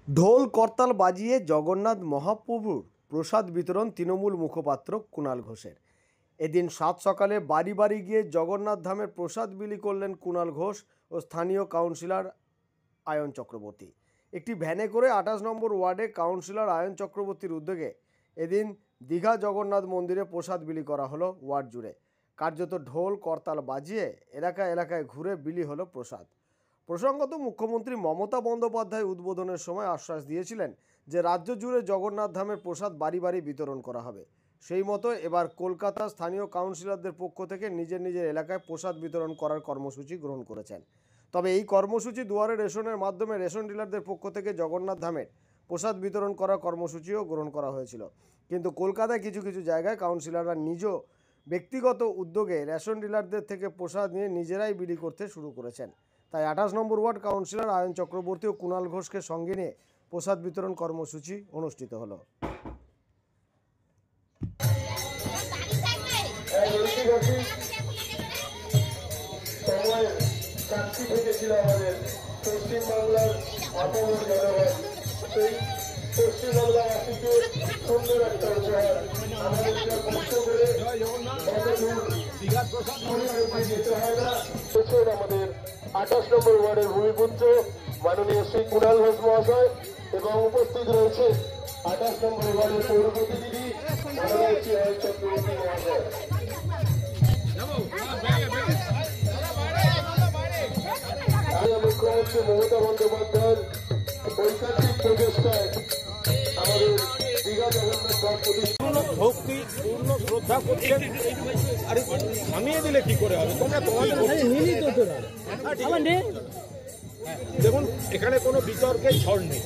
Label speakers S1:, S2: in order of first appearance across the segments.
S1: ঢোল করতাল বাজিয়ে জগন্নাথ মহাপ্রভুর প্রসাদ বিতরণ তৃণমূল মুখপাত্র কুণাল ঘোষের। এদিন সাত সকালে বাড়ি বাড়ি গিয়ে জগন্নাথ ধামের প্রসাদ বিলি করলেন কুণাল ঘোষ ও স্থানীয় কাউন্সিলর আয়ন চক্রবর্তী। একটি ভ্যানে করে ২৮ নম্বর ওয়ার্ডে কাউন্সিলর আয়ন চক্রবর্তীর উদ্যোগে এদিন দীঘা জগন্নাথ মন্দিরে প্রসাদ বিলি করা হলো। ওয়ার্ড জুড়ে কার্যত ঢোল করতাল বাজিয়ে এলাকায় ঘুরে বিলি হলো প্রসাদ। প্রসঙ্গত মুখ্যমন্ত্রী মমতা বন্দ্যোপাধ্যায় উদ্বোধনের সময় আশ্বাস দিয়েছিলেন যে রাজ্য জুড়ে জগন্নাথ ধামের প্রসাদ বাড়ি বাড়ি বিতরণ করা হবে। সেই মতো এবার কলকাতা স্থানীয় কাউন্সিলরদের পক্ষ থেকে নিজের এলাকায় প্রসাদ বিতরণ করার কর্মসূচি গ্রহণ করেছেন। তবে এই কর্মসূচি দুয়ারে রেশনের মাধ্যমে রেশন ডিলারদের পক্ষ থেকে জগন্নাথ ধামের প্রসাদ বিতরণ করার কর্মসূচিও গ্রহণ করা হয়েছিল। কিন্তু কলকাতায় কিছু জায়গায় কাউন্সিলররা নিজ ব্যক্তিগত উদ্যোগে রেশন ডিলারদের থেকে প্রসাদ নিয়ে নিজেরাই বিলি করতে শুরু করেছেন। তাই ২৮ নম্বর ওয়ার্ড কাউন্সিলর আয়ন চক্রবর্তী ও কুণাল ঘোষকে সঙ্গে নিয়ে প্রসাদ বিতরণ কর্মসূচি অনুষ্ঠিত হলো।
S2: আমাদের ২৮ নম্বর ওয়ার্ডের ভূমিপুত্র মাননীয় শ্রী কুণাল ঘোষ মহাশয় এবং উপস্থিত রয়েছে ২৮ নম্বর ওয়ার্ডের পৌর প্রতিনিধি মাননীয় শ্রী আয়ন চক্রবর্তী মহাশয়। মুখ্যমন্ত্রী মমতা বন্দ্যোপাধ্যায়ের ঐকান্তিক প্রচেষ্টায় আমাদের দীঘা জগন্নাথ ধাম প্রতিষ্ঠান
S3: ভক্তি পূর্ণ শ্রদ্ধা করছেন। আরে থামিয়ে দিলে কি করে হবে? তোমরা দেখুন, এখানে কোনো বিতর্কের ঝড় নেই।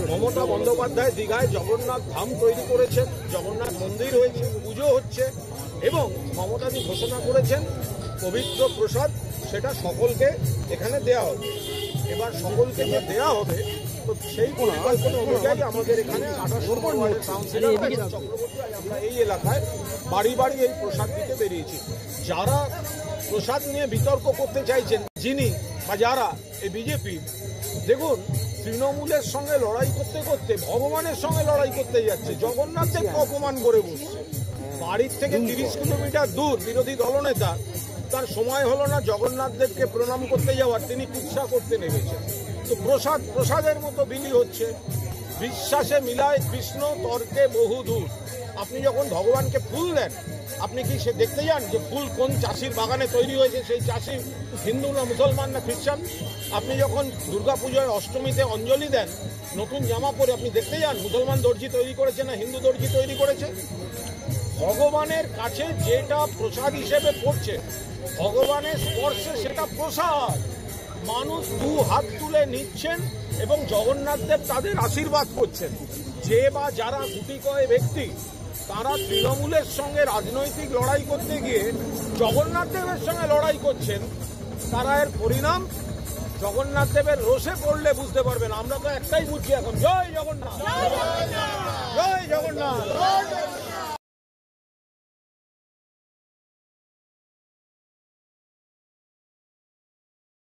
S3: মমতা বন্দ্যোপাধ্যায় দীঘায় জগন্নাথ ধাম তৈরি করেছেন, জগন্নাথ মন্দির হয়েছে, পুজো হচ্ছে এবং মমতাজি ঘোষণা করেছেন পবিত্র প্রসাদ সেটা সকলকে এখানে দেয়া হবে। এবার সকলকে যে দেয়া হবে তো সেই পরিকল্পনা অনুযায়ী আমাদের এখানে ২৮ নম্বর ওয়ার্ডের কাউন্সিলর চক্রবর্তী আমরা এই এলাকায় বাড়ি বাড়ি এই প্রসাদ দিতে বেরিয়েছি। যারা প্রসাদ নিয়ে বিতর্ক করতে চাইছেন যিনি বা যারা এই বিজেপি, দেখুন তৃণমূলের সঙ্গে লড়াই করতে করতে ভগবানের সঙ্গে লড়াই করতে যাচ্ছে, জগন্নাথকে অপমান করে বসছে। বাড়ির থেকে ৩০ কিলোমিটার দূর বিরোধী দলনেতা, তার সময় হলো না জগন্নাথ দেবকে প্রণাম করতে যাওয়ার, তিনি কুৎসা করতে নেমেছেন। তো প্রসাদের মতো বিলি হচ্ছে। বিশ্বাসে মিলায় কৃষ্ণ তর্কে বহু দূর। আপনি যখন ভগবানকে ফুল দেন, আপনি কি সে দেখতে যান যে ফুল কোন চাষির বাগানে তৈরি হয়েছে, সেই চাষি হিন্দু না মুসলমান না খ্রিস্টান? আপনি যখন দুর্গাপুজোয় অষ্টমীতে অঞ্জলি দেন নতুন জামা পরে, আপনি দেখতে যান মুসলমান দর্জি তৈরি করেছে না হিন্দু দর্জি তৈরি করেছে? ভগবানের কাছে যেটা প্রসাদ হিসেবে পড়ছে, ভগবানের স্পর্শে সেটা প্রসাদ। মানুষ দু হাত তুলে নিচ্ছেন এবং জগন্নাথ দেব তাদের আশীর্বাদ করছেন। যে বা যারা গুটি কয় ব্যক্তি তারা তৃণমূলের সঙ্গে রাজনৈতিক লড়াই করতে গিয়ে জগন্নাথ দেবের সঙ্গে লড়াই করছেন, তারা এর পরিণাম জগন্নাথ দেবের রোষে পড়লে বুঝতে পারবেন। আমরা তো একটাই বুঝছি এখন, জয় জগন্নাথ, জয় জগন্নাথ।